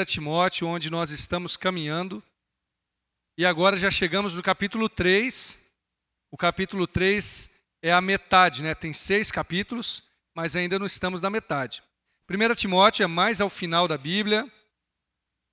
Timóteo, onde nós estamos caminhando. E agora já chegamos no capítulo 3. O capítulo 3 é a metade, né? Tem 6 capítulos, mas ainda não estamos na metade. 1 Timóteo é mais ao final da Bíblia.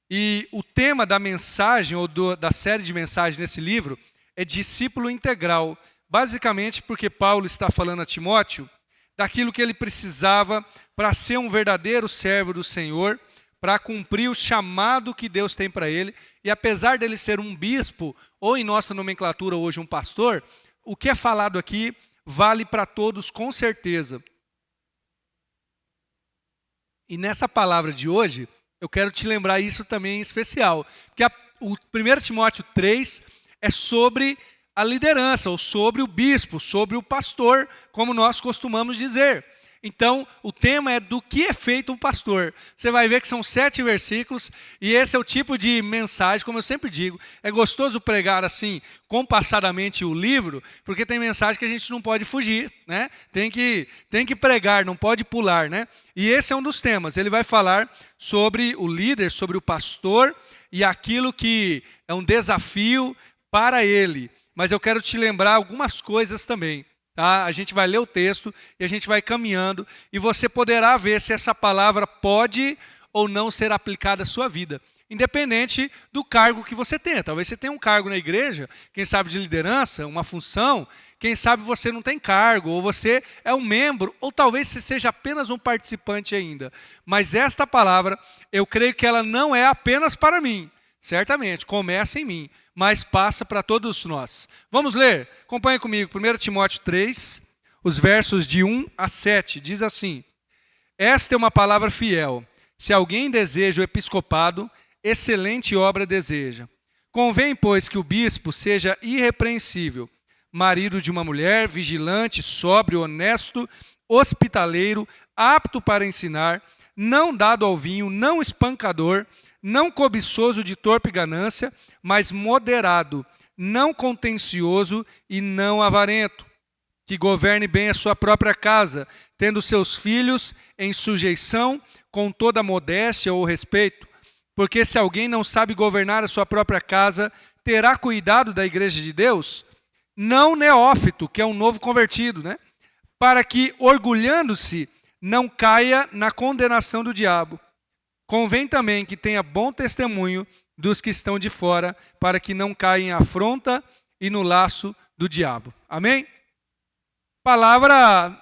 E o tema da mensagem, ou da série de mensagens nesse livro, é discípulo integral. Basicamente porque Paulo está falando a Timóteo daquilo que ele precisava para ser um verdadeiro servo do Senhor, para cumprir o chamado que Deus tem para ele. E apesar dele ser um bispo, ou em nossa nomenclatura hoje um pastor, o que é falado aqui vale para todos com certeza. E nessa palavra de hoje, eu quero te lembrar isso também em especial. Porque o 1 Timóteo 3 é sobre a liderança, ou sobre o bispo, sobre o pastor, como nós costumamos dizer. Então, o tema é do que é feito um pastor. Você vai ver que são 7 versículos, e esse é o tipo de mensagem, como eu sempre digo, é gostoso pregar assim, compassadamente o livro, porque tem mensagem que a gente não pode fugir, né? Tem que pregar, não pode pular, né? E esse é um dos temas. Ele vai falar sobre o líder, sobre o pastor, e aquilo que é um desafio para ele. Mas eu quero te lembrar algumas coisas também. Tá? A gente vai ler o texto e a gente vai caminhando e você poderá ver se essa palavra pode ou não ser aplicada à sua vida, independente do cargo que você tenha. Talvez você tenha um cargo na igreja, quem sabe de liderança, uma função, quem sabe você não tem cargo, ou você é um membro, ou talvez você seja apenas um participante ainda. Mas esta palavra, eu creio que ela não é apenas para mim. Certamente, começa em mim, mas passa para todos nós. Vamos ler? Acompanhe comigo, 1 Timóteo 3, os versos de 1 a 7. Diz assim: Esta é uma palavra fiel. Se alguém deseja o episcopado, excelente obra deseja. Convém, pois, que o bispo seja irrepreensível, marido de uma mulher, vigilante, sóbrio, honesto, hospitaleiro, apto para ensinar, não dado ao vinho, não espancador, não cobiçoso de torpe ganância, mas moderado, não contencioso e não avarento, que governe bem a sua própria casa, tendo seus filhos em sujeição com toda modéstia ou respeito. Porque se alguém não sabe governar a sua própria casa, terá cuidado da igreja de Deus? Não neófito, que é um novo convertido, né? Para que, orgulhando-se, não caia na condenação do diabo. Convém também que tenha bom testemunho dos que estão de fora, para que não caia em afronta e no laço do diabo. Amém? Palavra,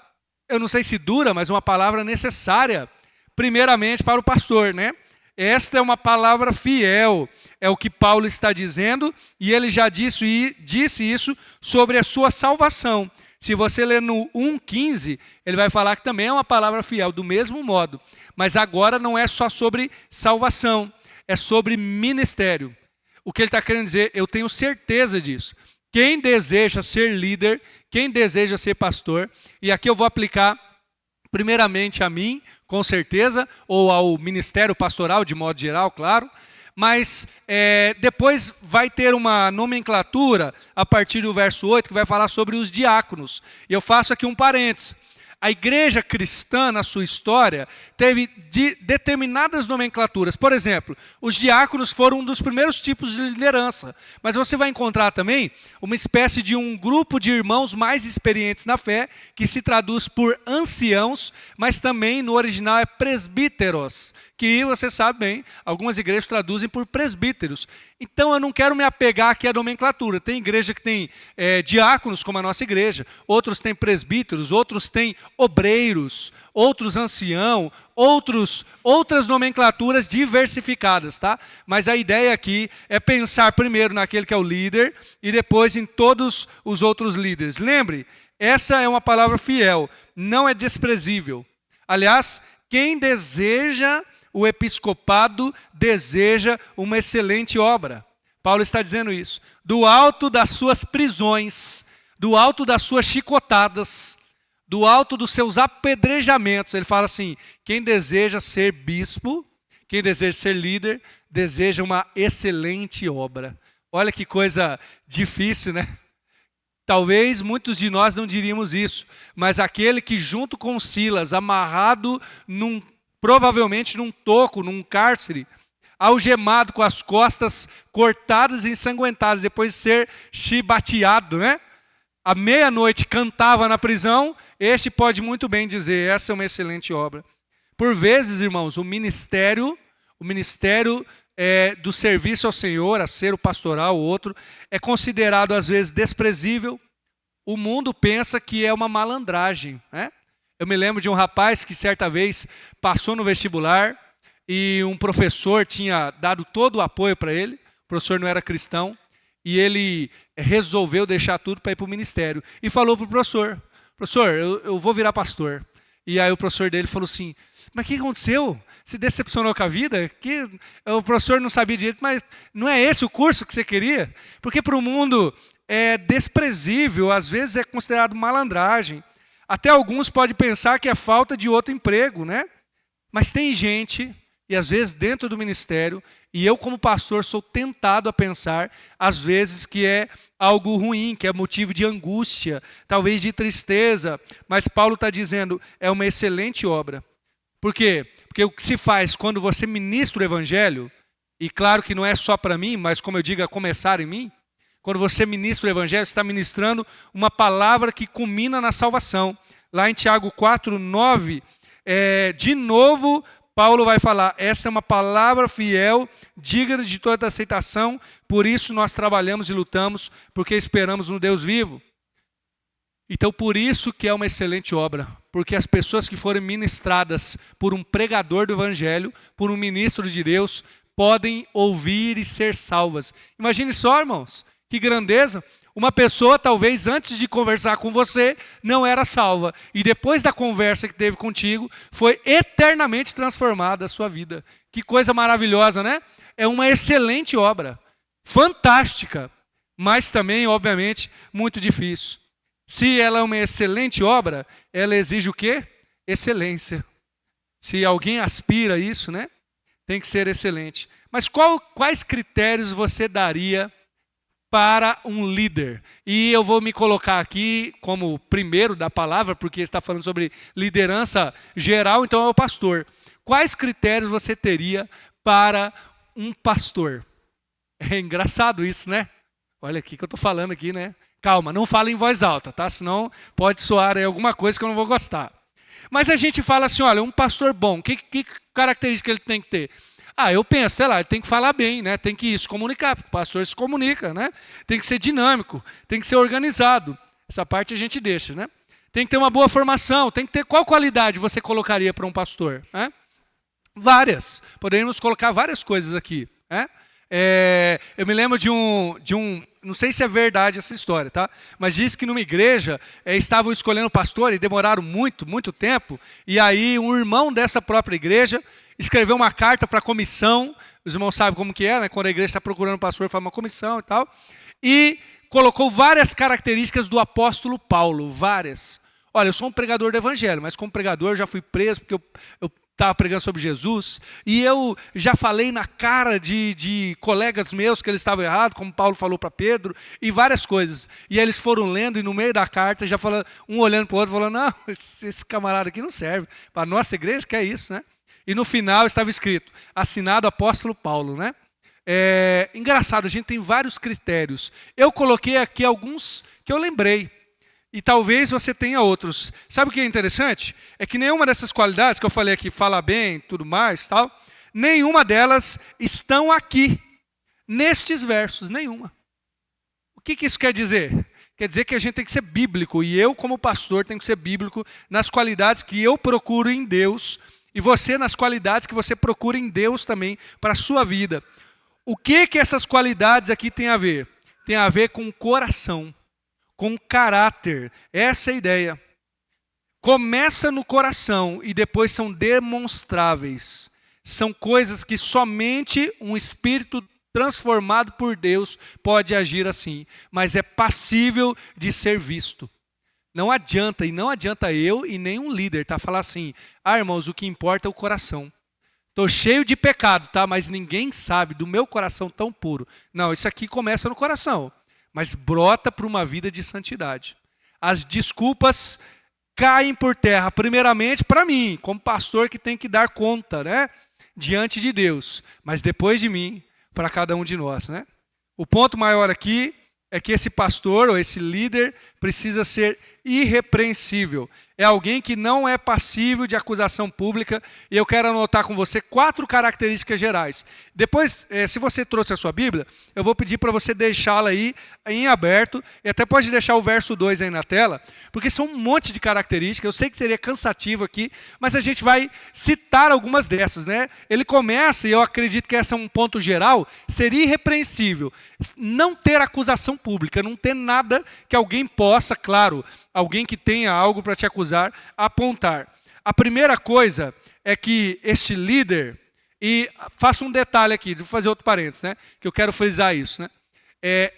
eu não sei se dura, mas uma palavra necessária, primeiramente para o pastor, né? Esta é uma palavra fiel, é o que Paulo está dizendo, e ele já disse isso sobre a sua salvação. Se você ler no 1,15, ele vai falar que também é uma palavra fiel, do mesmo modo. Mas agora não é só sobre salvação, é sobre ministério. O que ele está querendo dizer, eu tenho certeza disso. Quem deseja ser líder, quem deseja ser pastor, e aqui eu vou aplicar primeiramente a mim, com certeza, ou ao ministério pastoral de modo geral, claro, mas depois vai ter uma nomenclatura a partir do verso 8 que vai falar sobre os diáconos. E eu faço aqui um parênteses. A igreja cristã, na sua história, teve determinadas nomenclaturas. Por exemplo, os diáconos foram um dos primeiros tipos de liderança. Mas você vai encontrar também uma espécie de um grupo de irmãos mais experientes na fé, que se traduz por anciãos, mas também no original é presbíteros, que você sabe bem, algumas igrejas traduzem por presbíteros. Então eu não quero me apegar aqui à nomenclatura. Tem igreja que tem diáconos, como a nossa igreja, outros têm presbíteros, outros têm obreiros, outros ancião, outras nomenclaturas diversificadas, tá? Mas a ideia aqui é pensar primeiro naquele que é o líder e depois em todos os outros líderes. Lembre, essa é uma palavra fiel, não é desprezível. Aliás, quem deseja o episcopado deseja uma excelente obra. Paulo está dizendo isso. Do alto das suas prisões, do alto das suas chicotadas, do alto dos seus apedrejamentos, ele fala assim, quem deseja ser bispo, quem deseja ser líder, deseja uma excelente obra. Olha que coisa difícil, né? Talvez muitos de nós não diríamos isso, mas aquele que junto com Silas, amarrado provavelmente num toco, num cárcere, algemado com as costas cortadas e ensanguentadas, depois de ser chibateado, né? À meia-noite cantava na prisão, este pode muito bem dizer, essa é uma excelente obra. Por vezes, irmãos, o ministério do serviço ao Senhor, a ser o pastoral, o outro, é considerado às vezes desprezível. O mundo pensa que é uma malandragem, né? Eu me lembro de um rapaz que certa vez passou no vestibular e um professor tinha dado todo o apoio para ele, o professor não era cristão, e ele resolveu deixar tudo para ir para o ministério. E falou para o professor, eu vou virar pastor. E aí o professor dele falou assim, mas o que aconteceu? Se decepcionou com a vida? Que o professor não sabia direito, mas não é esse o curso que você queria? Porque para o mundo é desprezível, às vezes é considerado malandragem. Até alguns podem pensar que é falta de outro emprego, né? Mas tem gente, e às vezes dentro do ministério, e eu como pastor sou tentado a pensar, às vezes que é algo ruim, que é motivo de angústia, talvez de tristeza, mas Paulo está dizendo, é uma excelente obra. Por quê? Porque o que se faz quando você ministra o evangelho, e claro que não é só para mim, mas como eu digo, a começar em mim, quando você ministra o evangelho, você está ministrando uma palavra que culmina na salvação. Lá em Tiago 4:9, de novo, Paulo vai falar, essa é uma palavra fiel, digna de toda aceitação, por isso nós trabalhamos e lutamos, porque esperamos no Deus vivo. Então, por isso que é uma excelente obra, porque as pessoas que forem ministradas por um pregador do evangelho, por um ministro de Deus, podem ouvir e ser salvas. Imagine só, irmãos, que grandeza. Uma pessoa, talvez, antes de conversar com você, não era salva. E depois da conversa que teve contigo, foi eternamente transformada a sua vida. Que coisa maravilhosa, né? É uma excelente obra. Fantástica. Mas também, obviamente, muito difícil. Se ela é uma excelente obra, ela exige o quê? Excelência. Se alguém aspira a isso, né? Tem que ser excelente. Mas quais critérios você daria para um líder? E eu vou me colocar aqui como primeiro da palavra, porque está falando sobre liderança geral, então é o pastor. Quais critérios você teria para um pastor? É engraçado isso, né? Olha aqui que eu estou falando aqui, né? Calma, não fala em voz alta, tá? Senão pode soar aí alguma coisa que eu não vou gostar. Mas a gente fala assim, olha, um pastor bom, que característica ele tem que ter? Eu penso, sei lá, ele tem que falar bem, né? Tem que se comunicar, porque o pastor se comunica, né? Tem que ser dinâmico, tem que ser organizado. Essa parte a gente deixa, né? Tem que ter uma boa formação, tem que ter... Qual qualidade você colocaria para um pastor? Né? Várias. Poderíamos colocar várias coisas aqui, né? Eu me lembro de um, não sei se é verdade essa história, tá? Mas diz que numa igreja estavam escolhendo pastor e demoraram muito tempo. E aí um irmão dessa própria igreja escreveu uma carta para a comissão. Os irmãos sabem como que é, né? Quando a igreja está procurando pastor, faz uma comissão e tal. E colocou várias características do apóstolo Paulo, várias. Olha, eu sou um pregador do evangelho, mas como pregador eu já fui preso porque eu estava pregando sobre Jesus, e eu já falei na cara de colegas meus que eles estavam errados, como Paulo falou para Pedro, e várias coisas. E eles foram lendo, e no meio da carta, já falando, um olhando para o outro, falando, não, esse camarada aqui não serve. Para a nossa igreja, que é isso, né? E no final estava escrito, assinado apóstolo Paulo, né? Engraçado, a gente tem vários critérios. Eu coloquei aqui alguns que eu lembrei. E talvez você tenha outros. Sabe o que é interessante? É que nenhuma dessas qualidades que eu falei aqui, fala bem, tudo mais, tal, nenhuma delas estão aqui, nestes versos, nenhuma. O que isso quer dizer? Quer dizer que a gente tem que ser bíblico, e eu como pastor tenho que ser bíblico nas qualidades que eu procuro em Deus, e você nas qualidades que você procura em Deus também para a sua vida. O que essas qualidades aqui têm a ver? Tem a ver com o coração. Com caráter, essa é a ideia. Começa no coração e depois são demonstráveis. São coisas que somente um espírito transformado por Deus pode agir assim. Mas é passível de ser visto. Não adianta, e não adianta eu e nenhum líder, tá? Falar assim, irmãos, o que importa é o coração. Estou cheio de pecado, tá? Mas ninguém sabe do meu coração tão puro. Não, isso aqui começa no coração. Mas brota para uma vida de santidade. As desculpas caem por terra, primeiramente para mim, como pastor que tem que dar conta, né? diante de Deus, mas depois de mim, para cada um de nós, né? O ponto maior aqui é que esse pastor ou esse líder precisa ser irrepreensível. É alguém que não é passível de acusação pública. E eu quero anotar com você 4 características gerais. Depois, se você trouxe a sua Bíblia, eu vou pedir para você deixá-la aí em aberto. E até pode deixar o verso 2 aí na tela, porque são um monte de características. Eu sei que seria cansativo aqui, mas a gente vai citar algumas dessas, né? Ele começa, e eu acredito que esse é um ponto geral, seria irrepreensível. Não ter acusação pública, não ter nada que alguém possa, claro, alguém que tenha algo para te acusar, apontar. A primeira coisa é que este líder, e faço um detalhe aqui, vou fazer outro parênteses, né, que eu quero frisar isso, né?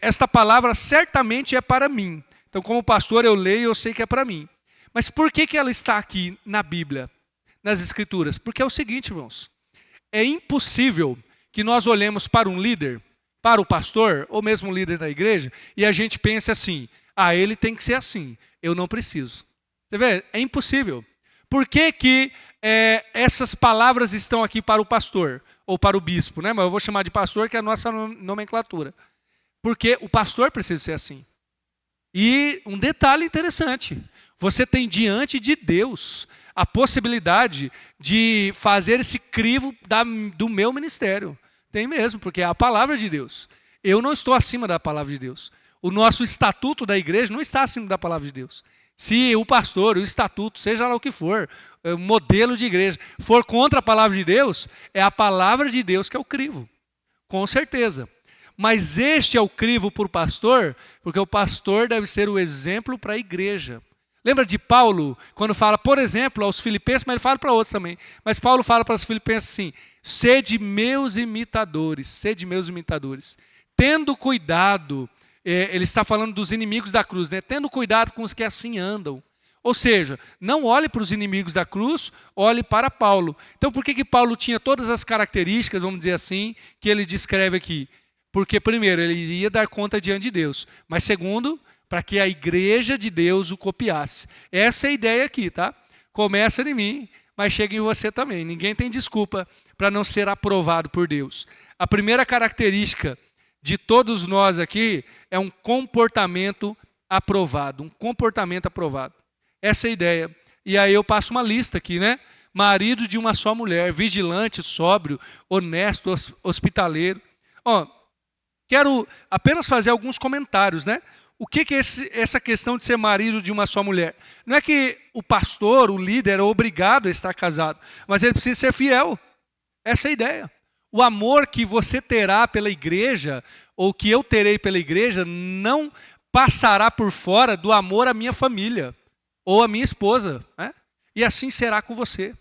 Esta palavra certamente é para mim. Então, como pastor, eu leio e eu sei que é para mim. Mas por que ela está aqui na Bíblia, nas Escrituras? Porque é o seguinte, irmãos, é impossível que nós olhemos para um líder, para o pastor, ou mesmo um líder da igreja, e a gente pense assim, ele tem que ser assim, eu não preciso. Você vê? É impossível. Por que essas palavras estão aqui para o pastor, ou para o bispo, né? Mas eu vou chamar de pastor, que é a nossa nomenclatura. Porque o pastor precisa ser assim. E um detalhe interessante, você tem diante de Deus a possibilidade de fazer esse crivo do meu ministério. Tem mesmo, porque é a palavra de Deus. Eu não estou acima da palavra de Deus. O nosso estatuto da igreja não está acima da palavra de Deus. Se o pastor, o estatuto, seja lá o que for, o modelo de igreja, for contra a palavra de Deus, é a palavra de Deus que é o crivo. Com certeza. Mas este é o crivo para o pastor, porque o pastor deve ser o exemplo para a igreja. Lembra de Paulo, quando fala, por exemplo, aos filipenses, mas ele fala para outros também. Mas Paulo fala para os filipenses assim, sede meus imitadores, tendo cuidado. Ele está falando dos inimigos da cruz, né? Tendo cuidado com os que assim andam. Ou seja, não olhe para os inimigos da cruz, olhe para Paulo. Então, por que Paulo tinha todas as características, vamos dizer assim, que ele descreve aqui? Porque, primeiro, ele iria dar conta diante de Deus. Mas, segundo, para que a igreja de Deus o copiasse. Essa é a ideia aqui, tá? Começa em mim, mas chega em você também. Ninguém tem desculpa para não ser aprovado por Deus. A primeira característica de todos nós aqui é um comportamento aprovado. Um comportamento aprovado. Essa é a ideia. E aí eu passo uma lista aqui, né? Marido de uma só mulher, vigilante, sóbrio, honesto, hospitaleiro. Quero apenas fazer alguns comentários, né? O que é essa questão de ser marido de uma só mulher? Não é que o pastor, o líder, é obrigado a estar casado, mas ele precisa ser fiel. Essa é a ideia. O amor que você terá pela igreja, ou que eu terei pela igreja, não passará por fora do amor à minha família, ou à minha esposa, né? E assim será com você.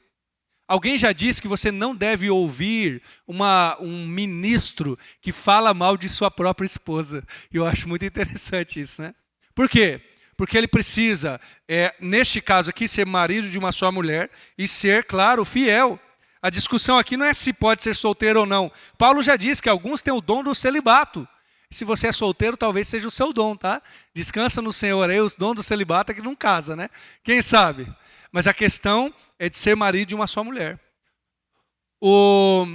Alguém já disse que você não deve ouvir um ministro que fala mal de sua própria esposa. E eu acho muito interessante isso, né? Por quê? Porque ele precisa, neste caso aqui, ser marido de uma só mulher e ser, claro, fiel. A discussão aqui não é se pode ser solteiro ou não. Paulo já disse que alguns têm o dom do celibato. Se você é solteiro, talvez seja o seu dom, tá? Descansa no Senhor aí, os dons do celibato é que não casa, né? Quem sabe? Mas a questão é de ser marido de uma só mulher. O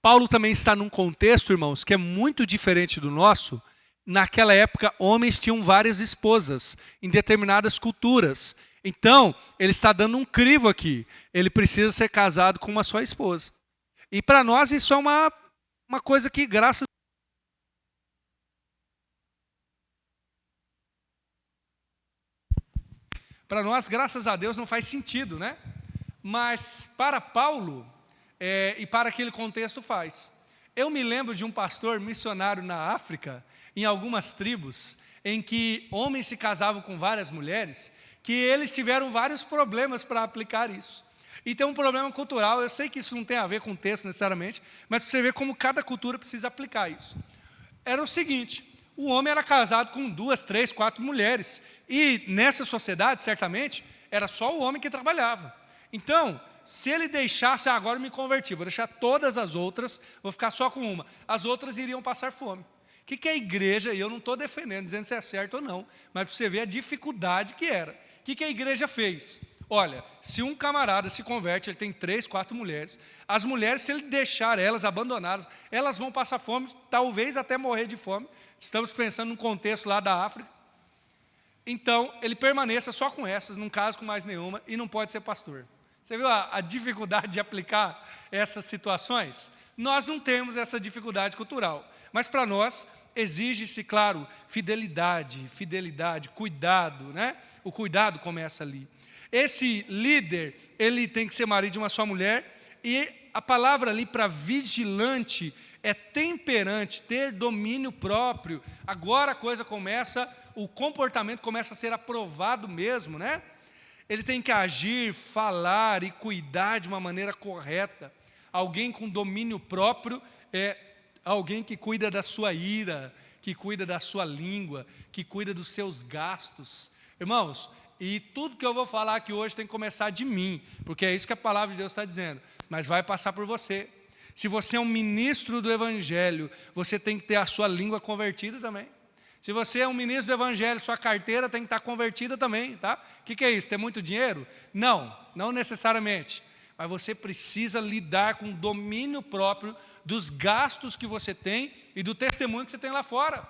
Paulo também está num contexto, irmãos, que é muito diferente do nosso. Naquela época, homens tinham várias esposas em determinadas culturas. Então, ele está dando um crivo aqui. Ele precisa ser casado com uma só esposa. E para nós isso é uma coisa que, para nós, graças a Deus, não faz sentido, né? Mas para Paulo, e para aquele contexto faz. Eu me lembro de um pastor missionário na África, em algumas tribos, em que homens se casavam com várias mulheres, que eles tiveram vários problemas para aplicar isso. E tem um problema cultural, eu sei que isso não tem a ver com o texto necessariamente, mas você vê como cada cultura precisa aplicar isso. Era o seguinte, o homem era casado com 2, 3, 4 mulheres, e nessa sociedade, certamente, era só o homem que trabalhava. Então, se ele deixasse, agora eu me converti, vou deixar todas as outras, vou ficar só com uma, as outras iriam passar fome. O que é a igreja, e eu não estou defendendo, dizendo se é certo ou não, mas para você ver a dificuldade que era. O que a igreja fez? olha, se um camarada se converte, ele tem 3, 4 mulheres, as mulheres, se ele deixar elas abandonadas, elas vão passar fome, talvez até morrer de fome. Estamos pensando num contexto lá da África. Então, ele permaneça só com essas, não casa com mais nenhuma e não pode ser pastor. Você viu a dificuldade de aplicar essas situações? Nós não temos essa dificuldade cultural, mas para nós exige-se, claro, fidelidade, cuidado, né? O cuidado começa ali. Esse líder, ele tem que ser marido de uma só mulher, e a palavra ali para vigilante é temperante, ter domínio próprio. Agora a coisa começa, o comportamento começa a ser aprovado mesmo, né? Ele tem que agir, falar e cuidar de uma maneira correta. Alguém com domínio próprio é alguém que cuida da sua ira, que cuida da sua língua, que cuida dos seus gastos. Irmãos, e tudo que eu vou falar aqui hoje tem que começar de mim, porque é isso que a palavra de Deus está dizendo, mas vai passar por você. Se você é um ministro do Evangelho, você tem que ter a sua língua convertida também. Se você é um ministro do Evangelho, sua carteira tem que estar convertida também, tá? O que é isso? Ter muito dinheiro? Não, não necessariamente. Mas você precisa lidar com o domínio próprio dos gastos que você tem e do testemunho que você tem lá fora.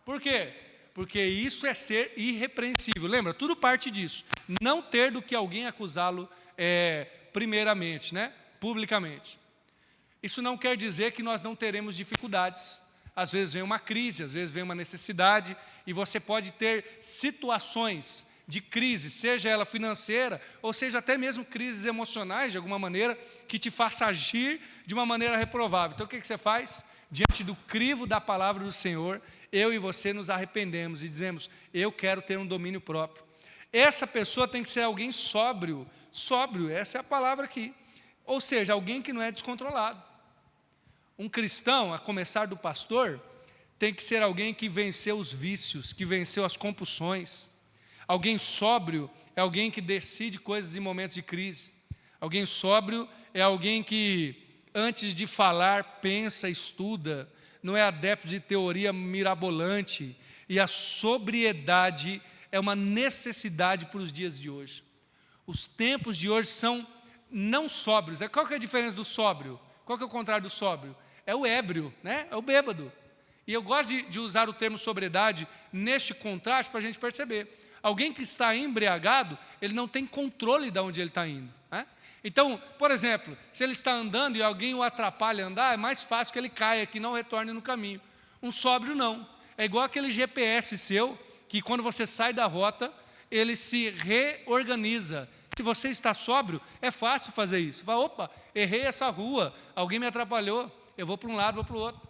Por quê? Porque isso é ser irrepreensível. Lembra? Tudo parte disso. Não ter do que alguém acusá-lo primeiramente, né? Publicamente. Isso não quer dizer que nós não teremos dificuldades. Às vezes vem uma crise, às vezes vem uma necessidade, e você pode ter situações de crise, seja ela financeira, ou seja até mesmo crises emocionais, de alguma maneira, que te faça agir de uma maneira reprovável. Então o que você faz? Diante do crivo da palavra do Senhor, eu e você nos arrependemos e dizemos, eu quero ter um domínio próprio. Essa pessoa tem que ser alguém sóbrio, essa é a palavra aqui. Ou seja, alguém que não é descontrolado. Um cristão, a começar do pastor, tem que ser alguém que venceu os vícios, que venceu as compulsões. Alguém sóbrio é alguém que decide coisas em momentos de crise. Alguém sóbrio é alguém que, antes de falar, pensa, estuda, não é adepto de teoria mirabolante. E a sobriedade é uma necessidade para os dias de hoje. Os tempos de hoje são não sóbrios. Qual que é a diferença do sóbrio? Qual que é o contrário do sóbrio? É o ébrio, né? É o bêbado. E eu gosto de usar o termo sobriedade neste contraste para a gente perceber. Alguém que está embriagado, ele não tem controle de onde ele está indo, né? Então, por exemplo, se ele está andando e alguém o atrapalha a andar, é mais fácil que ele caia, que não retorne no caminho. Um sóbrio não. É igual aquele GPS seu, que quando você sai da rota, ele se reorganiza. Se você está sóbrio, é fácil fazer isso. Você fala, opa, errei essa rua, alguém me atrapalhou, eu vou para um lado, vou para o outro.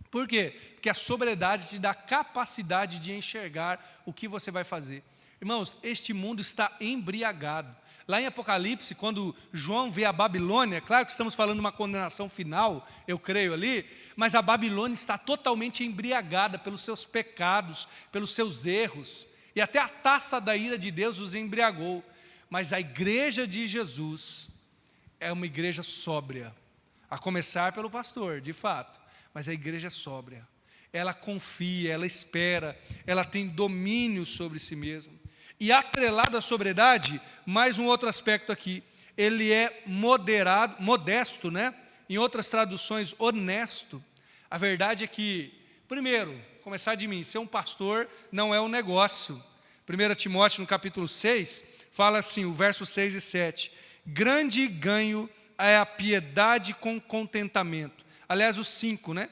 Por quê? Porque a sobriedade te dá capacidade de enxergar o que você vai fazer. Irmãos, este mundo está embriagado. Lá em Apocalipse, quando João vê a Babilônia, claro que estamos falando de uma condenação final, eu creio ali, mas a Babilônia está totalmente embriagada pelos seus pecados, pelos seus erros, e até a taça da ira de Deus os embriagou. Mas a igreja de Jesus é uma igreja sóbria, a começar pelo pastor, de fato, mas a igreja é sóbria. Ela confia, ela espera, ela tem domínio sobre si mesma. E atrelado à sobriedade, mais um outro aspecto aqui, ele é moderado, modesto, né? Em outras traduções, honesto. A verdade é que, primeiro, começar de mim, ser um pastor não é um negócio. 1 Timóteo, no capítulo 6, fala assim, o verso 6 e 7, grande ganho é a piedade com contentamento. Aliás, os 5, né?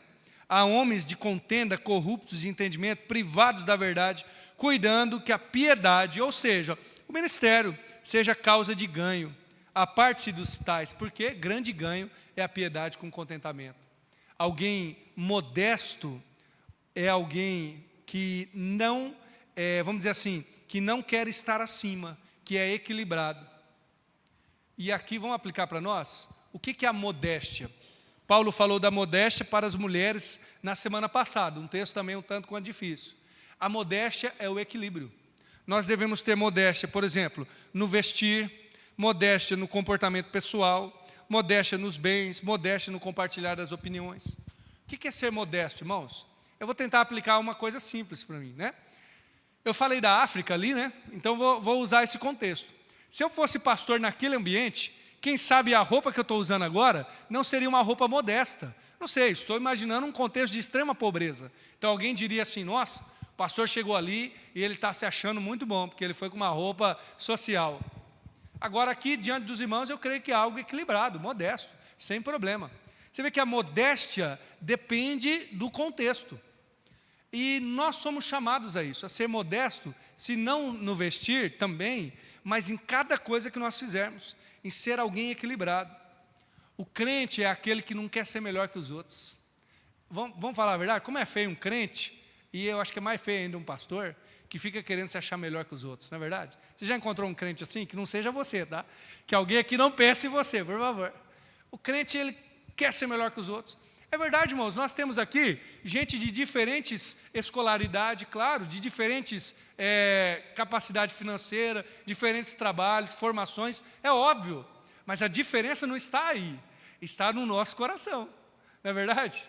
Há homens de contenda, corruptos de entendimento, privados da verdade, cuidando que a piedade, ou seja, o ministério, seja causa de ganho. Aparte-se dos tais, porque grande ganho é a piedade com contentamento. Alguém modesto é alguém que não, vamos dizer assim, que não quer estar acima, que é equilibrado. E aqui vamos aplicar para nós, o que é a modéstia? Paulo falou da modéstia para as mulheres na semana passada, um texto também um tanto quanto difícil. A modéstia é o equilíbrio. Nós devemos ter modéstia, por exemplo, no vestir, modéstia no comportamento pessoal, modéstia nos bens, modéstia no compartilhar das opiniões. O que é ser modesto, irmãos? Eu vou tentar aplicar uma coisa simples para mim, né? Eu falei da África ali, né? Então vou usar esse contexto. Se eu fosse pastor naquele ambiente, quem sabe a roupa que eu estou usando agora não seria uma roupa modesta. Não sei, estou imaginando um contexto de extrema pobreza. Então alguém diria assim, nossa, o pastor chegou ali e ele está se achando muito bom, porque ele foi com uma roupa social. Agora aqui, diante dos irmãos, eu creio que é algo equilibrado, modesto, sem problema. Você vê que a modéstia depende do contexto. E nós somos chamados a isso, a ser modesto, se não no vestir também, mas em cada coisa que nós fizermos, em ser alguém equilibrado. O crente é aquele que não quer ser melhor que os outros. Vamos falar a verdade? Como é feio um crente, e eu acho que é mais feio ainda um pastor, que fica querendo se achar melhor que os outros, não é verdade? Você já encontrou um crente assim? Que não seja você, tá? Que alguém aqui não pense em você, por favor. O crente, ele quer ser melhor que os outros. É verdade, irmãos, nós temos aqui gente de diferentes escolaridade, claro, de diferentes capacidade financeira, diferentes trabalhos, formações, é óbvio. Mas a diferença não está aí, está no nosso coração, não é verdade?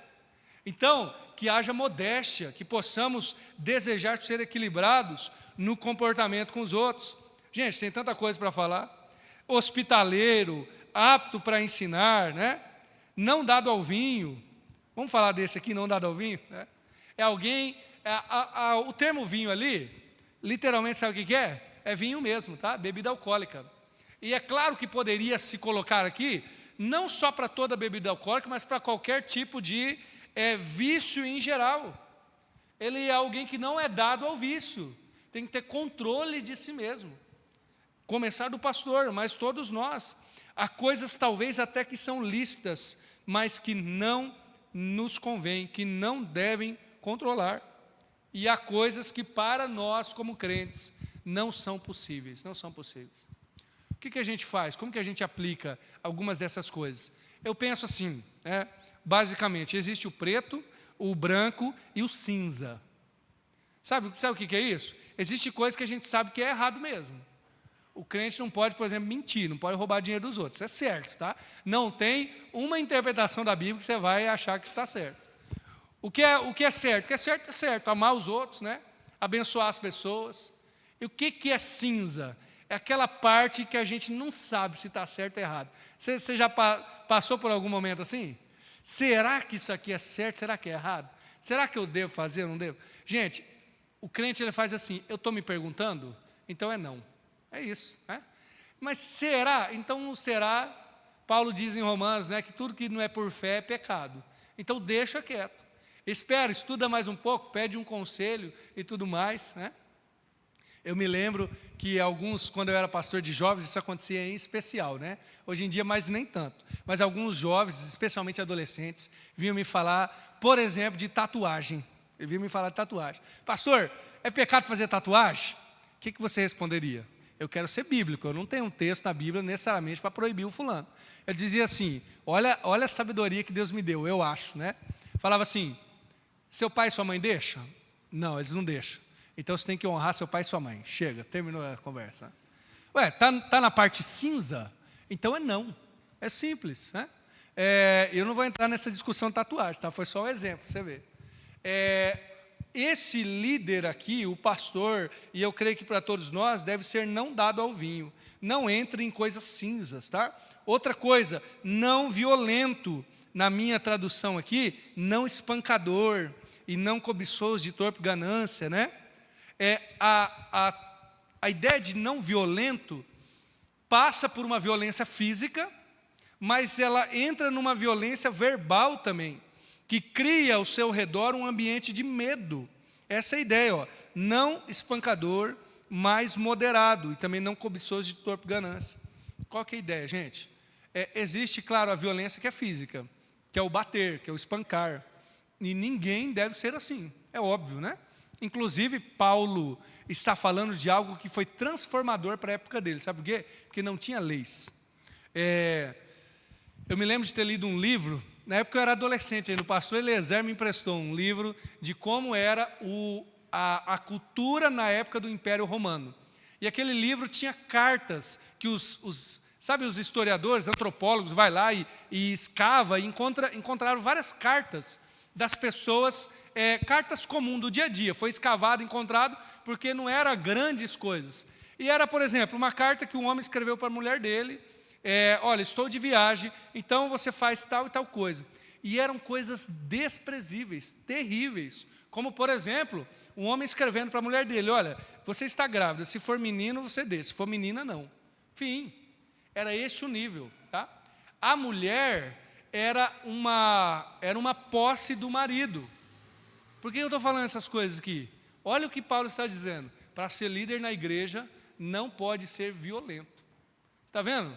Então, que haja modéstia, que possamos desejar ser equilibrados no comportamento com os outros. Gente, tem tanta coisa para falar. Hospitaleiro, apto para ensinar, né? Não dado ao vinho. Vamos falar desse aqui, não dado ao vinho? Né? É alguém, o termo vinho ali, literalmente sabe o que é? É vinho mesmo, tá? Bebida alcoólica. E é claro que poderia se colocar aqui, não só para toda bebida alcoólica, mas para qualquer tipo de vício em geral. Ele é alguém que não é dado ao vício, tem que ter controle de si mesmo. Começar do pastor, mas todos nós. Há coisas talvez até que são lícitas, mas que não nos convém, que não devem controlar. E há coisas que para nós como crentes não são possíveis, não são possíveis. O que a gente faz? Como que a gente aplica algumas dessas coisas? Eu penso assim, basicamente, existe o preto, o branco e o cinza. Sabe o que é isso? Existe coisa que a gente sabe que é errado mesmo. O crente não pode, por exemplo, mentir, não pode roubar dinheiro dos outros, isso é certo, tá? Não tem uma interpretação da Bíblia que você vai achar que está certo. O que é certo? O que é certo é certo, amar os outros, né? Abençoar as pessoas. E o que é cinza? É aquela parte que a gente não sabe se está certo ou errado. Você já passou por algum momento assim? Será que isso aqui é certo? Será que é errado? Será que eu devo fazer ou não devo? Gente, o crente ele faz assim, eu estou me perguntando, então é não. É isso, né? Mas será? Então não será. Paulo diz em Romanos, né, que tudo que não é por fé é pecado. Então deixa quieto. Espera, estuda mais um pouco, pede um conselho e tudo mais, né? Eu me lembro que quando eu era pastor de jovens, isso acontecia em especial, né? Hoje em dia, mais nem tanto. Mas alguns jovens, especialmente adolescentes, vinham me falar, por exemplo, de tatuagem. Eles vinham me falar de tatuagem. Pastor, é pecado fazer tatuagem? O que você responderia? Eu quero ser bíblico, eu não tenho um texto na Bíblia necessariamente para proibir o fulano. Ele dizia assim, olha a sabedoria que Deus me deu, eu acho, né? Falava assim, seu pai e sua mãe deixam? Não, eles não deixam. Então você tem que honrar seu pai e sua mãe. Chega, terminou a conversa. Ué, tá na parte cinza? Então é não. É simples, né? Eu não vou entrar nessa discussão de tatuagem, tá? Foi só um exemplo, você vê. Esse líder aqui, o pastor, e eu creio que para todos nós, deve ser não dado ao vinho. Não entre em coisas cinzas, tá? Outra coisa, não violento. Na minha tradução aqui, não espancador e não cobiçoso de torpe ganância, né? A ideia de não violento passa por uma violência física, mas ela entra numa violência verbal também, que cria ao seu redor um ambiente de medo. Essa é a ideia, não espancador, mas moderado, e também não cobiçoso de torpe ganância. Qual que é a ideia, gente? Existe, claro, a violência que é física, que é o bater, que é o espancar, e ninguém deve ser assim, é óbvio, né? Inclusive, Paulo está falando de algo que foi transformador para a época dele, sabe por quê? Porque não tinha leis. Eu me lembro de ter lido um livro, na época eu era adolescente, aí o pastor Eliezer me emprestou um livro de como era a cultura na época do Império Romano. E aquele livro tinha cartas que os historiadores, antropólogos, vai lá e escava, e encontraram várias cartas das pessoas, cartas comuns do dia a dia, foi escavado, encontrado, porque não eram grandes coisas. E era, por exemplo, uma carta que um homem escreveu para a mulher dele, olha, estou de viagem, então você faz tal e tal coisa. E eram coisas desprezíveis, terríveis, como, por exemplo, um homem escrevendo para a mulher dele, olha, você está grávida, se for menino, você deixa, se for menina, não. Fim. Era este o nível. Tá? A mulher era uma posse do marido. Por que eu estou falando essas coisas aqui? Olha o que Paulo está dizendo. Para ser líder na igreja, não pode ser violento. Está vendo?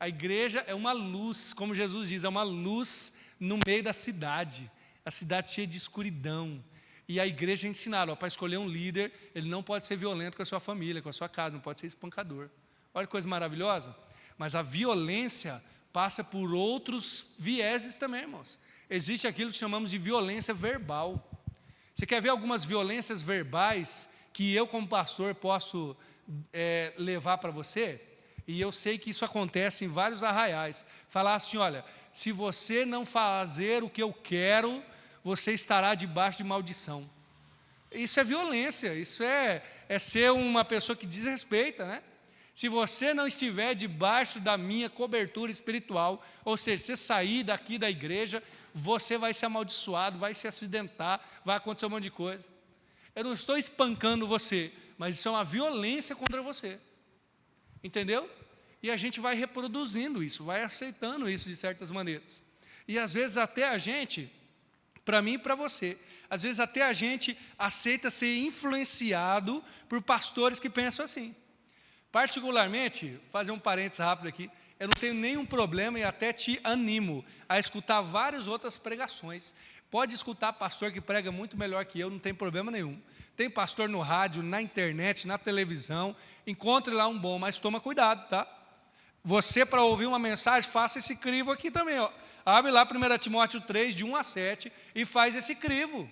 A igreja é uma luz, como Jesus diz, é uma luz no meio da cidade. A cidade cheia de escuridão. E a igreja é ensinada, para escolher um líder, ele não pode ser violento com a sua família, com a sua casa, não pode ser espancador. Olha que coisa maravilhosa. Mas a violência passa por outros vieses também, irmãos. Existe aquilo que chamamos de violência verbal. Você quer ver algumas violências verbais que eu, como pastor, posso levar para você? E eu sei que isso acontece em vários arraiais. Falar assim, olha, se você não fazer o que eu quero, você estará debaixo de maldição. Isso é violência, isso é ser uma pessoa que desrespeita, né? Se você não estiver debaixo da minha cobertura espiritual, ou seja, você sair daqui da igreja, você vai ser amaldiçoado, vai se acidentar, vai acontecer um monte de coisa. Eu não estou espancando você, mas isso é uma violência contra você. Entendeu? E a gente vai reproduzindo isso, vai aceitando isso de certas maneiras. E às vezes até a gente, para mim e para você, às vezes até a gente aceita ser influenciado por pastores que pensam assim. Particularmente, fazer um parênteses rápido aqui, eu não tenho nenhum problema e até te animo a escutar várias outras pregações. Pode escutar pastor que prega muito melhor que eu, não tem problema nenhum. Tem pastor no rádio, na internet, na televisão, encontre lá um bom, mas toma cuidado, tá? Você, para ouvir uma mensagem, faça esse crivo aqui também, ó. Abre lá 1 Timóteo 3, de 1 a 7, e faz esse crivo.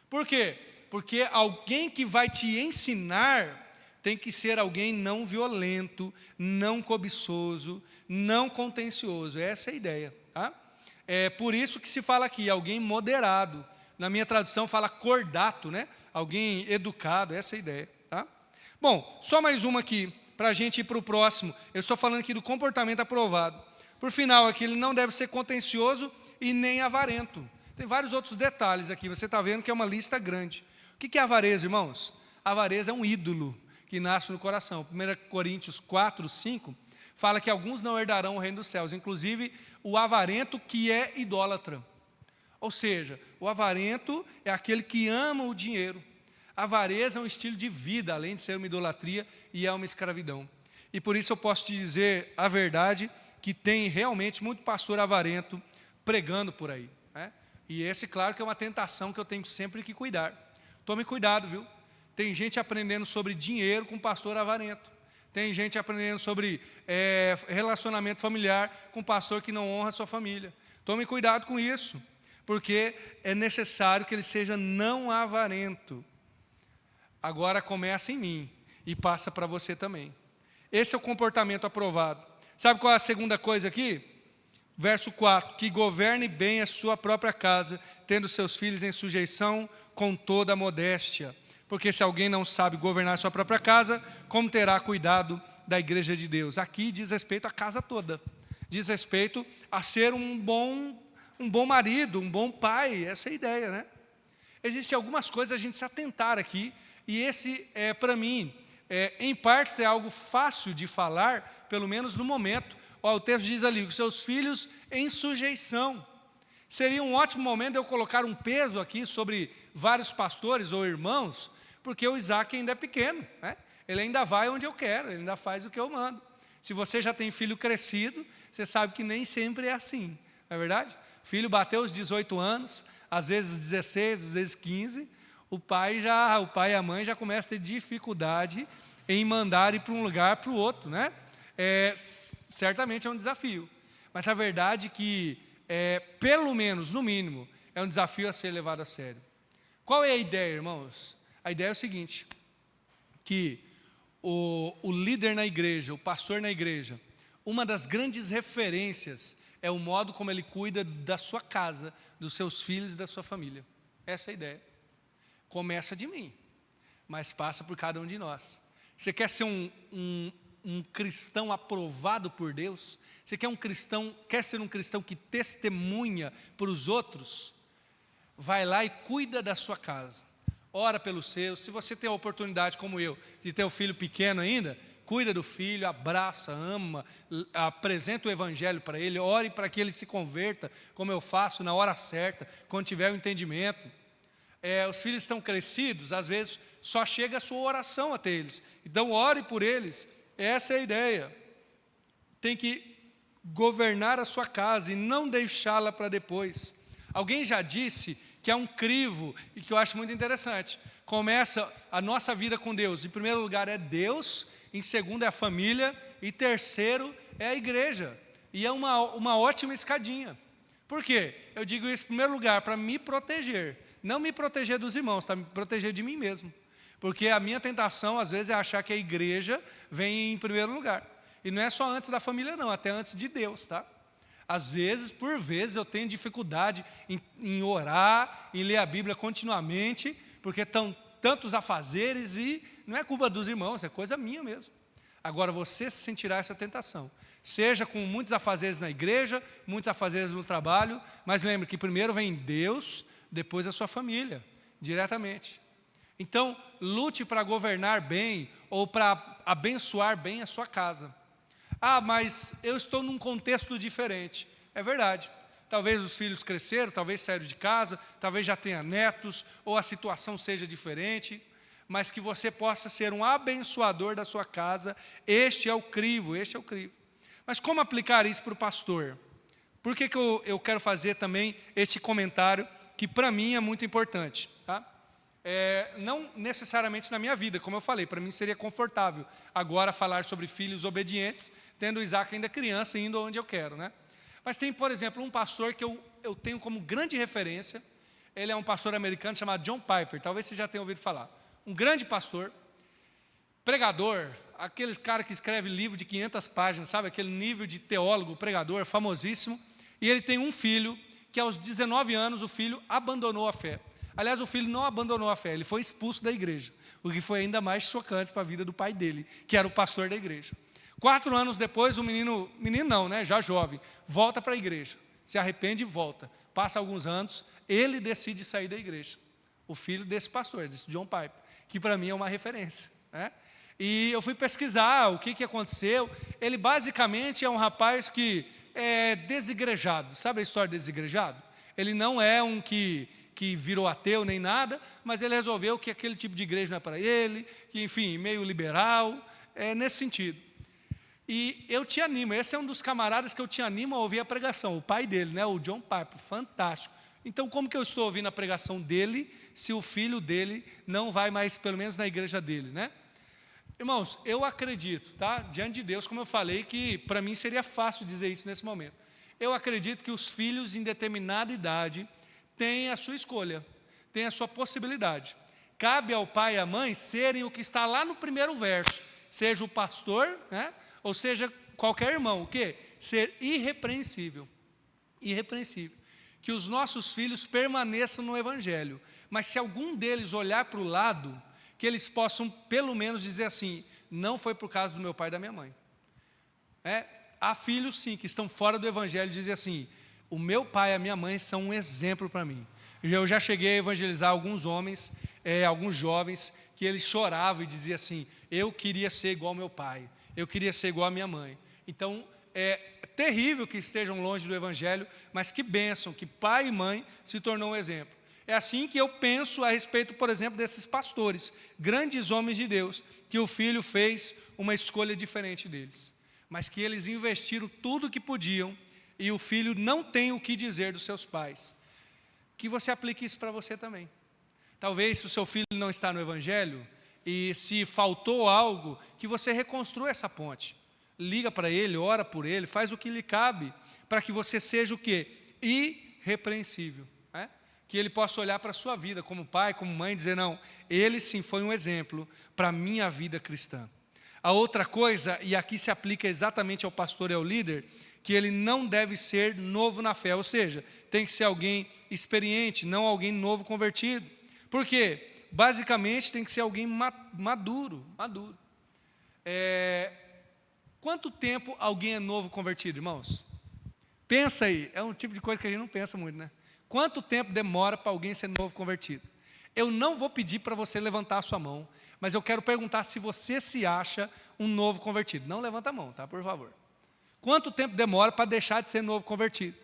Por quê? Porque alguém que vai te ensinar tem que ser alguém não violento, não cobiçoso, não contencioso. Essa é a ideia. Tá? É por isso que se fala aqui, alguém moderado. Na minha tradução fala cordato, né? Alguém educado, essa é a ideia. Tá? Bom, só mais uma aqui, para a gente ir para o próximo. Eu estou falando aqui do comportamento aprovado. Por final aqui, ele não deve ser contencioso e nem avarento. Tem vários outros detalhes aqui, você está vendo que é uma lista grande. O que é avareza, irmãos? Avareza é um ídolo que nasce no coração. 1 Coríntios 4, 5, fala que alguns não herdarão o reino dos céus, inclusive o avarento que é idólatra. Ou seja, o avarento é aquele que ama o dinheiro. A avareza é um estilo de vida, além de ser uma idolatria, e é uma escravidão. E por isso eu posso te dizer a verdade, que tem realmente muito pastor avarento pregando por aí. Né? E esse, claro, que é uma tentação que eu tenho sempre que cuidar. Tome cuidado, viu? Tem gente aprendendo sobre dinheiro com pastor avarento. Tem gente aprendendo sobre relacionamento familiar com pastor que não honra a sua família. Tome cuidado com isso, porque é necessário que ele seja não avarento. Agora começa em mim e passa para você também. Esse é o comportamento aprovado. Sabe qual é a segunda coisa aqui? Verso 4, que governe bem a sua própria casa, tendo seus filhos em sujeição com toda a modéstia. Porque se alguém não sabe governar a sua própria casa, como terá cuidado da igreja de Deus? Aqui diz respeito à casa toda. Diz respeito a ser um bom marido, um bom pai. Essa é a ideia, né? Existem algumas coisas a gente se atentar aqui. E esse, para mim, em partes é algo fácil de falar, pelo menos no momento. O texto diz ali, os seus filhos em sujeição. Seria um ótimo momento de eu colocar um peso aqui sobre vários pastores ou irmãos, porque o Isaac ainda é pequeno, né? Ele ainda vai onde eu quero, ele ainda faz o que eu mando. Se você já tem filho crescido, você sabe que nem sempre é assim, não é verdade? O filho bateu os 18 anos, às vezes 16, às vezes 15, o pai e a mãe já começam a ter dificuldade em mandar ir para um lugar para o outro, né? Certamente é um desafio, mas a verdade é que, pelo menos, no mínimo, é um desafio a ser levado a sério. Qual é a ideia, irmãos? A ideia é o seguinte, que o líder na igreja, o pastor na igreja, uma das grandes referências é o modo como ele cuida da sua casa, dos seus filhos e da sua família. Essa é a ideia. Começa de mim, mas passa por cada um de nós. Você quer ser um cristão aprovado por Deus? Você quer ser um cristão que testemunha para os outros? Vai lá e cuida da sua casa. Ora pelos seus. Se você tem a oportunidade, como eu, de ter um filho pequeno ainda, cuida do filho, abraça, ama, apresenta o evangelho para ele, ore para que ele se converta, como eu faço, na hora certa, quando tiver o entendimento. Os filhos estão crescidos, às vezes só chega a sua oração até eles. Então ore por eles. Essa é a ideia. Tem que governar a sua casa e não deixá-la para depois. Alguém já disse que é um crivo, e que eu acho muito interessante. Começa a nossa vida com Deus. Em primeiro lugar é Deus, em segundo é a família, e terceiro é a igreja. E é uma ótima escadinha. Por quê? Eu digo isso em primeiro lugar, para me proteger. Não me proteger dos irmãos, tá? Me proteger de mim mesmo. Porque a minha tentação, às vezes, é achar que a igreja vem em primeiro lugar. E não é só antes da família, não, até antes de Deus, tá? Às vezes, por vezes, eu tenho dificuldade em orar, em ler a Bíblia continuamente, porque estão tantos afazeres e não é culpa dos irmãos, é coisa minha mesmo. Agora, você sentirá essa tentação. Seja com muitos afazeres na igreja, muitos afazeres no trabalho, mas lembre que primeiro vem Deus, depois a sua família, diretamente. Então, lute para governar bem ou para abençoar bem a sua casa. Ah, mas eu estou num contexto diferente. É verdade. Talvez os filhos cresceram, talvez saíram de casa, talvez já tenha netos, ou a situação seja diferente, mas que você possa ser um abençoador da sua casa. Este é o crivo, este é o crivo. Mas como aplicar isso para o pastor? Por que eu quero fazer também este comentário, que para mim é muito importante, tá? Não necessariamente na minha vida, como eu falei, para mim seria confortável agora falar sobre filhos obedientes, tendo Isaac ainda criança e indo onde eu quero, né? Mas tem, por exemplo, um pastor que eu tenho como grande referência. Ele é um pastor americano chamado John Piper, talvez você já tenha ouvido falar. Um grande pastor, pregador, aqueles cara que escreve livro de 500 páginas, sabe? Aquele nível de teólogo, pregador, famosíssimo. E ele tem um filho que aos 19 anos o filho abandonou a fé. Aliás, o filho não abandonou a fé, ele foi expulso da igreja, o que foi ainda mais chocante para a vida do pai dele, que era o pastor da igreja. 4 anos depois, o menino não, né, já jovem, volta para a igreja, se arrepende e volta. Passa alguns anos, ele decide sair da igreja. O filho desse pastor, desse John Piper, que para mim é uma referência, né? E eu fui pesquisar o que aconteceu. Ele basicamente é um rapaz que é desigrejado. Sabe a história de desigrejado? Ele não é um que virou ateu nem nada, mas ele resolveu que aquele tipo de igreja não é para ele, que enfim, meio liberal, nesse sentido. E eu te animo, esse é um dos camaradas que eu te animo a ouvir a pregação, o pai dele, né, o John Piper, fantástico. Então, como que eu estou ouvindo a pregação dele, se o filho dele não vai mais, pelo menos na igreja dele, né? Irmãos, eu acredito, tá? Diante de Deus, como eu falei, que para mim seria fácil dizer isso nesse momento. Eu acredito que os filhos em determinada idade têm a sua escolha, têm a sua possibilidade. Cabe ao pai e à mãe serem o que está lá no primeiro verso, seja o pastor, né? Ou seja, qualquer irmão, o quê? Ser irrepreensível. Irrepreensível. Que os nossos filhos permaneçam no Evangelho, mas se algum deles olhar para o lado, que eles possam pelo menos dizer assim, não foi por causa do meu pai e da minha mãe. Há filhos sim, que estão fora do Evangelho e dizem assim, o meu pai e a minha mãe são um exemplo para mim. Eu já cheguei a evangelizar alguns homens, alguns jovens, que eles choravam e diziam assim, eu queria ser igual ao meu pai, eu queria ser igual à minha mãe. Então, é terrível que estejam longe do Evangelho, mas que bênção, que pai e mãe se tornou um exemplo. É assim que eu penso a respeito, por exemplo, desses pastores, grandes homens de Deus, que o filho fez uma escolha diferente deles, mas que eles investiram tudo o que podiam, e o filho não tem o que dizer dos seus pais. Que você aplique isso para você também. Talvez se o seu filho não está no Evangelho, e se faltou algo, que você reconstrua essa ponte. Liga para ele, ora por ele, faz o que lhe cabe, para que você seja o quê? Irrepreensível. Que ele possa olhar para a sua vida como pai, como mãe, e dizer, não, ele sim foi um exemplo para a minha vida cristã. A outra coisa, e aqui se aplica exatamente ao pastor e ao líder, que ele não deve ser novo na fé, ou seja, tem que ser alguém experiente, não alguém novo convertido. Por quê? Basicamente tem que ser alguém maduro. Quanto tempo alguém é novo convertido, irmãos? Pensa aí, é um tipo de coisa que a gente não pensa muito, né? Quanto tempo demora para alguém ser novo convertido? Eu não vou pedir para você levantar a sua mão, mas eu quero perguntar se você se acha um novo convertido. Não levanta a mão, tá? Por favor. Quanto tempo demora para deixar de ser novo convertido?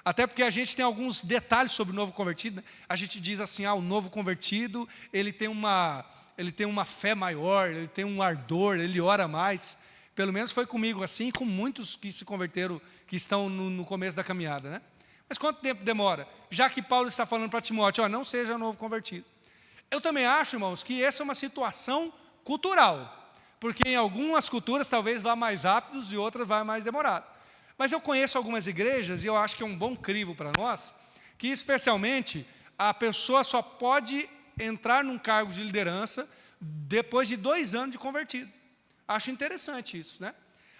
Até porque a gente tem alguns detalhes sobre o novo convertido, né? A gente diz assim, o novo convertido, ele tem uma fé maior, ele tem um ardor, ele ora mais. Pelo menos foi comigo assim, e com muitos que se converteram, que estão no começo da caminhada, né? Mas quanto tempo demora? Já que Paulo está falando para Timóteo, não seja novo convertido. Eu também acho, irmãos, que essa é uma situação cultural, porque em algumas culturas talvez vá mais rápido e outras vá mais demorado. Mas eu conheço algumas igrejas, e eu acho que é um bom crivo para nós, que especialmente a pessoa só pode entrar num cargo de liderança depois de 2 anos de convertido. Acho interessante isso, né?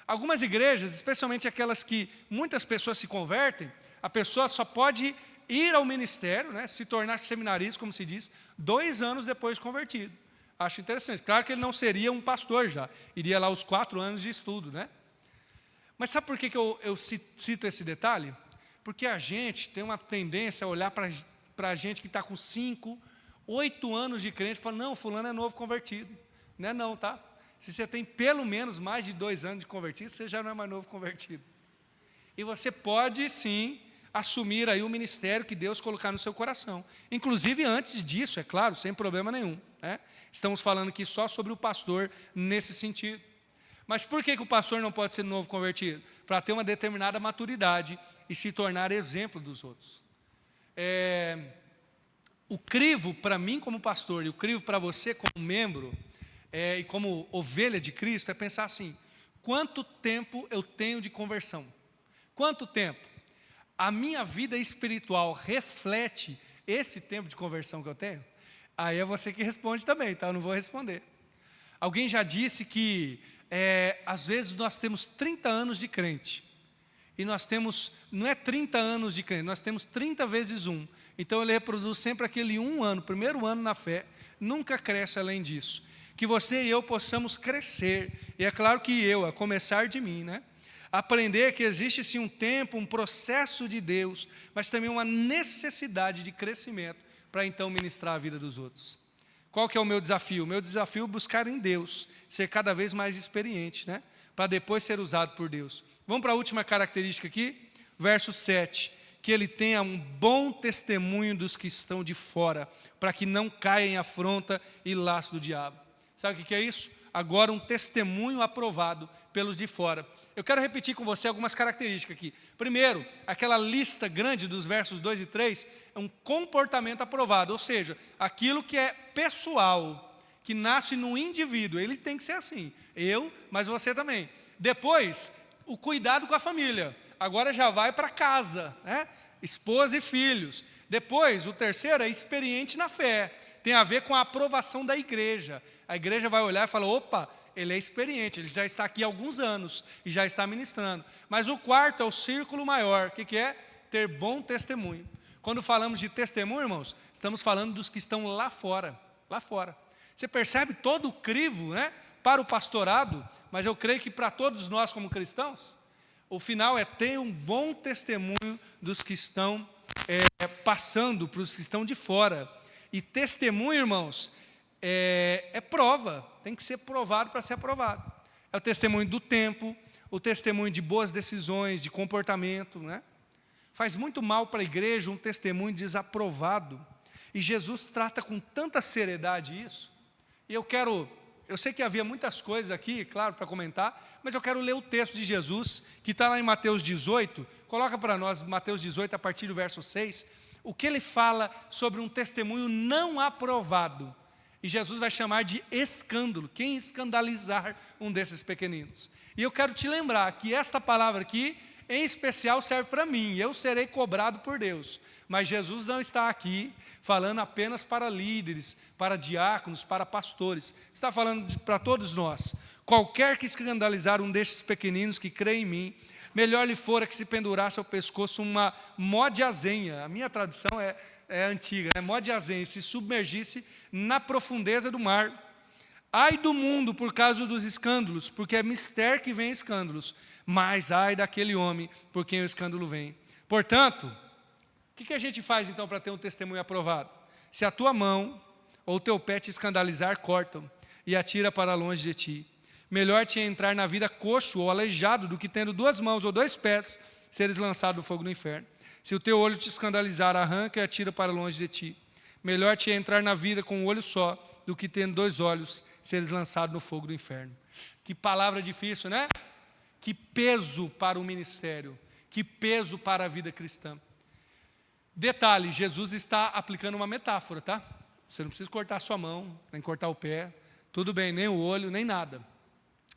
Algumas igrejas, especialmente aquelas que muitas pessoas se convertem, a pessoa só pode ir ao ministério, né, se tornar seminarista, como se diz, 2 anos depois de convertido. Acho interessante. Claro que ele não seria um pastor já, iria lá os 4 anos de estudo, né? Mas sabe por que eu cito esse detalhe? Porque a gente tem uma tendência a olhar para a gente que está com 5, 8 anos de crente e falar, não, fulano é novo convertido. Não é não, tá? Se você tem pelo menos mais de 2 anos de convertido, você já não é mais novo convertido. E você pode sim assumir aí o ministério que Deus colocar no seu coração. Inclusive antes disso, é claro, sem problema nenhum, né? Estamos falando aqui só sobre o pastor nesse sentido. Mas por que o pastor não pode ser novo convertido? Para ter uma determinada maturidade e se tornar exemplo dos outros. O crivo para mim como pastor e o crivo para você como membro e como ovelha de Cristo é pensar assim, quanto tempo eu tenho de conversão? Quanto tempo? A minha vida espiritual reflete esse tempo de conversão que eu tenho? Aí é você que responde também, tá? Eu não vou responder. Alguém já disse que às vezes nós temos 30 anos de crente, e nós temos, não é 30 anos de crente, nós temos 30 vezes 1, então ele reproduz sempre aquele 1 ano, primeiro ano na fé, nunca cresce além disso, que você e eu possamos crescer, e é claro que eu, a começar de mim, né? Aprender que existe sim um tempo, um processo de Deus, mas também uma necessidade de crescimento, para então ministrar a vida dos outros. Qual que é o meu desafio? O meu desafio é buscar em Deus, ser cada vez mais experiente, né? Para depois ser usado por Deus. Vamos para a última característica aqui, verso 7, que ele tenha um bom testemunho dos que estão de fora, para que não caia em afronta e laço do diabo. Sabe o que é isso? Agora um testemunho aprovado pelos de fora. Eu quero repetir com você algumas características aqui. Primeiro, aquela lista grande dos versos 2 e 3 é um comportamento aprovado, ou seja, aquilo que é pessoal, que nasce no indivíduo, ele tem que ser assim. Eu, mas você também. Depois, o cuidado com a família. Agora já vai para casa, né? Esposa e filhos. Depois, o terceiro é experiente na fé. Tem a ver com a aprovação da igreja. A igreja vai olhar e falar, opa, ele é experiente, ele já está aqui há alguns anos e já está ministrando. Mas o quarto é o círculo maior. O que é? Ter bom testemunho. Quando falamos de testemunho, irmãos, estamos falando dos que estão lá fora. Lá fora. Você percebe todo o crivo, né, para o pastorado, mas eu creio que para todos nós como cristãos, o final é ter um bom testemunho dos que estão passando, para os que estão de fora. E testemunho, irmãos, é prova, tem que ser provado para ser aprovado. É o testemunho do tempo, o testemunho de boas decisões, de comportamento, né? Faz muito mal para a igreja um testemunho desaprovado. E Jesus trata com tanta seriedade isso. E eu sei que havia muitas coisas aqui, claro, para comentar, mas eu quero ler o texto de Jesus, que está lá em Mateus 18, coloca para nós Mateus 18, a partir do verso 6, o que ele fala sobre um testemunho não aprovado. E Jesus vai chamar de escândalo, quem escandalizar um desses pequeninos. E eu quero te lembrar que esta palavra aqui, em especial, serve para mim, eu serei cobrado por Deus. Mas Jesus não está aqui falando apenas para líderes, para diáconos, para pastores. Está falando para todos nós. Qualquer que escandalizar um destes pequeninos que crê em mim, melhor lhe fora que se pendurasse ao pescoço uma mó de azenha. A minha tradução é antiga, né? Mó de azenha, se submergisse na profundeza do mar. Ai do mundo por causa dos escândalos, porque é mister que vem escândalos, mas ai daquele homem por quem o escândalo vem. Portanto, o que a gente faz então para ter um testemunho aprovado? Se a tua mão ou o teu pé te escandalizar, corta-o e atira para longe de ti. Melhor te é entrar na vida coxo ou aleijado do que tendo 2 mãos ou 2 pés, seres lançado no fogo do inferno. Se o teu olho te escandalizar, arranca e atira para longe de ti. Melhor te é entrar na vida com um olho só, do que tendo 2 olhos, seres lançado no fogo do inferno. Que palavra difícil, né? Que peso para o ministério, que peso para a vida cristã. Detalhe, Jesus está aplicando uma metáfora, tá? Você não precisa cortar a sua mão, nem cortar o pé, tudo bem, nem o olho, nem nada.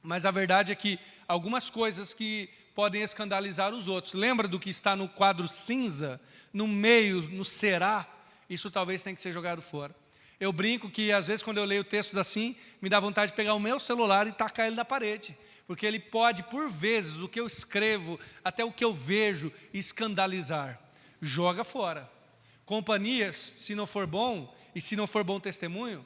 Mas a verdade é que algumas coisas que podem escandalizar os outros. Lembra do que está no quadro cinza, no meio, no será? Isso talvez tenha que ser jogado fora. Eu brinco que às vezes quando eu leio textos assim, me dá vontade de pegar o meu celular e tacar ele na parede. Porque ele pode, por vezes, o que eu escrevo, até o que eu vejo, escandalizar. Joga fora. Companhias, se não for bom, e se não for bom testemunho,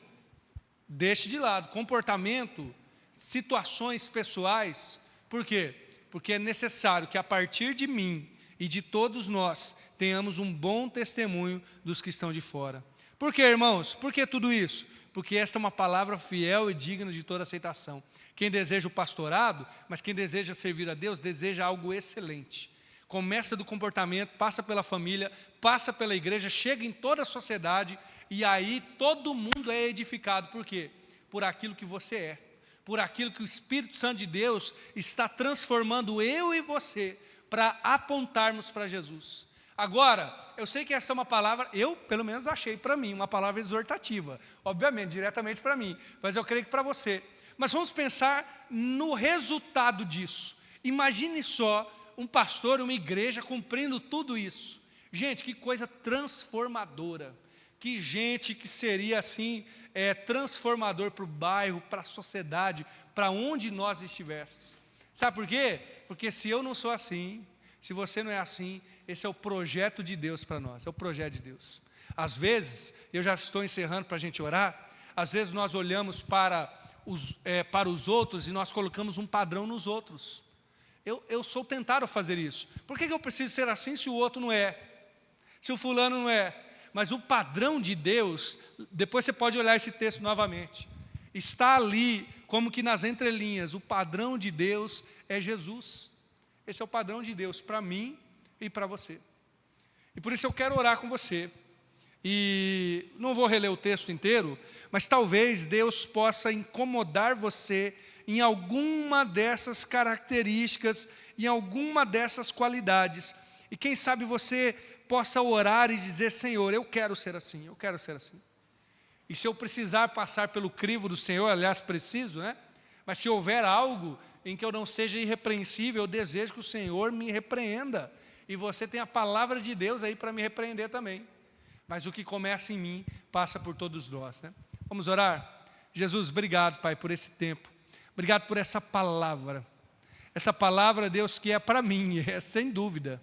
deixe de lado. Comportamento, situações pessoais. Por quê? Porque é necessário que a partir de mim e de todos nós tenhamos um bom testemunho dos que estão de fora. Por quê, irmãos? Por que tudo isso? Porque esta é uma palavra fiel e digna de toda aceitação. Quem deseja o pastorado, mas quem deseja servir a Deus, deseja algo excelente. Começa do comportamento, passa pela família, passa pela igreja, chega em toda a sociedade, e aí todo mundo é edificado. Por quê? Por aquilo que você é, por aquilo que o Espírito Santo de Deus está transformando eu e você, para apontarmos para Jesus. Agora, eu sei que essa é uma palavra, eu pelo menos achei para mim, uma palavra exortativa, obviamente, diretamente para mim, mas eu creio que para você. Mas vamos pensar no resultado disso. Imagine só um pastor, uma igreja cumprindo tudo isso. Gente, que coisa transformadora. Que gente que seria assim, transformador para o bairro, para a sociedade, para onde nós estivéssemos. Sabe por quê? Porque se eu não sou assim, se você não é assim, esse é o projeto de Deus para nós, é o projeto de Deus. Às vezes, eu já estou encerrando para a gente orar, às vezes nós olhamos para os outros e nós colocamos um padrão nos outros. Eu sou tentado a fazer isso. Por que eu preciso ser assim se o outro não é? Se o fulano não é? Mas o padrão de Deus, depois você pode olhar esse texto novamente. Está ali, como que nas entrelinhas, o padrão de Deus é Jesus. Esse é o padrão de Deus para mim e para você. E por isso eu quero orar com você. E não vou reler o texto inteiro, mas talvez Deus possa incomodar você em alguma dessas características, em alguma dessas qualidades. E quem sabe você possa orar e dizer: Senhor, eu quero ser assim, eu quero ser assim. E se eu precisar passar pelo crivo do Senhor, aliás, preciso, né? Mas se houver algo em que eu não seja irrepreensível, eu desejo que o Senhor me repreenda. E você tem a palavra de Deus aí para me repreender também. Mas o que começa em mim, passa por todos nós, né? Vamos orar? Jesus, obrigado, Pai, por esse tempo. Obrigado por essa palavra. Essa palavra, Deus, que é para mim, é sem dúvida.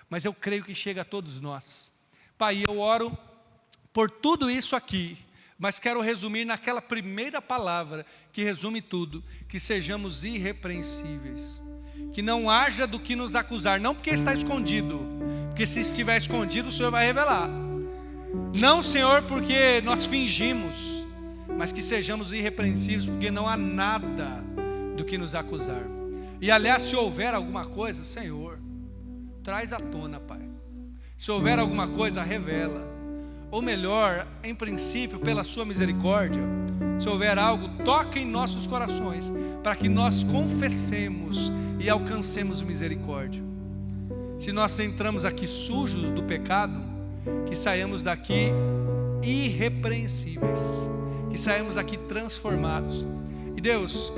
Mas eu creio que chega a todos nós. Pai, eu oro por tudo isso aqui, mas quero resumir naquela primeira palavra, que resume tudo, que sejamos irrepreensíveis. Que não haja do que nos acusar, não porque está escondido, porque se estiver escondido o Senhor vai revelar. Não, Senhor, porque nós fingimos, mas que sejamos irrepreensíveis, porque não há nada do que nos acusar. E aliás, se houver alguma coisa, Senhor, traz à tona, Pai. Se houver alguma coisa, revela. Ou melhor, em princípio, pela sua misericórdia, se houver algo, toque em nossos corações, para que nós confessemos e alcancemos misericórdia. Se nós entramos aqui sujos do pecado, que saímos daqui irrepreensíveis, que saímos daqui transformados. E Deus,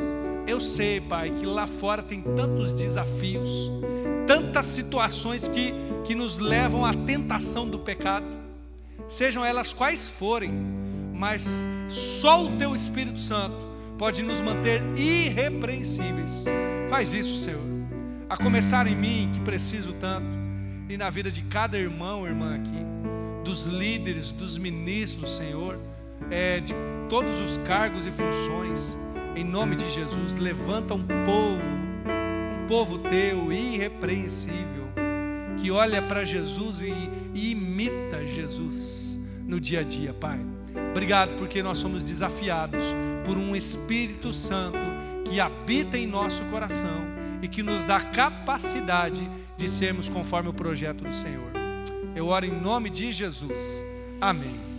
eu sei, Pai, que lá fora tem tantos desafios, tantas situações que nos levam à tentação do pecado, sejam elas quais forem, mas só o Teu Espírito Santo pode nos manter irrepreensíveis. Faz isso, Senhor, a começar em mim, que preciso tanto, e na vida de cada irmão e irmã aqui, dos líderes, dos ministros, Senhor, de todos os cargos e funções. Em nome de Jesus, levanta um povo teu irrepreensível, que olha para Jesus e imita Jesus no dia a dia, Pai. Obrigado porque nós somos desafiados por um Espírito Santo que habita em nosso coração e que nos dá capacidade de sermos conforme o projeto do Senhor. Eu oro em nome de Jesus. Amém.